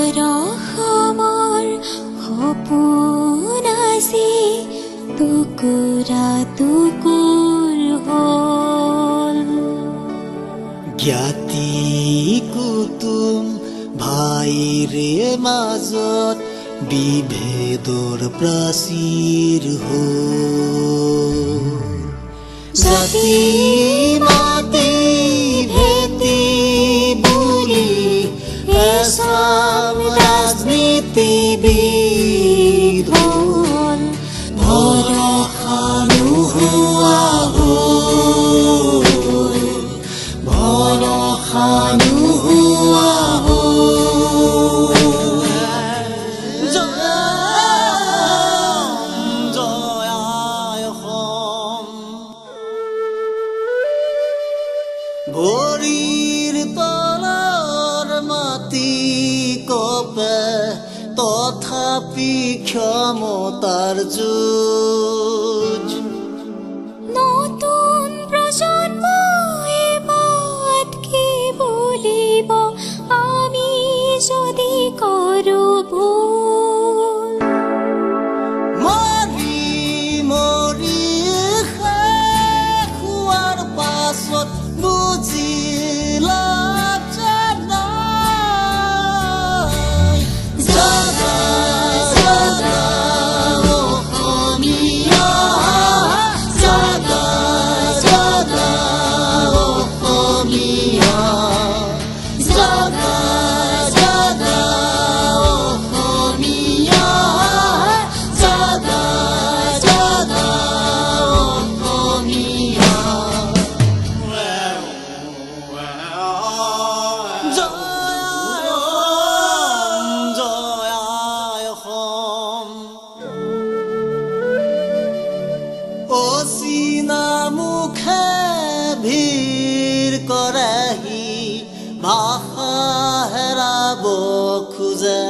বৰষাৰ সপোন আজি টুকুৰা টুকুৰ হ'ল। জ্ঞাতি কুতুম ভাইৰে মাজত বিভেদৰ প্ৰাচীৰ হ'ল। জাতি মাতি ভেটি বুলি এচাম ৰাজনীতিবিদ হ'ল। ভৰসা নোহোৱা হ'ল, ভৰসা নোহোৱা হ'ল। জয় অসম। ভৰিৰ তলৰ মাটি কপে তথাপি ক্ষমতাৰ যুঁজ। নতুন প্ৰজন্মই বাট কি বুলিব আমি যদি কৰোঁ ভুল। মৰি মৰি শেষ হোৱাৰ পাছত বুজিলা যে নাই। জাগা জাগা অসমীয়া, জাগা জাগা অসমীয়া, জাগা জাগা অসমীয়া, জাগা জাগা অসমীয়া। জয় অসম। অচিনা মুখে ভিৰ কৰেহি ভাষা হেৰাব খোজে।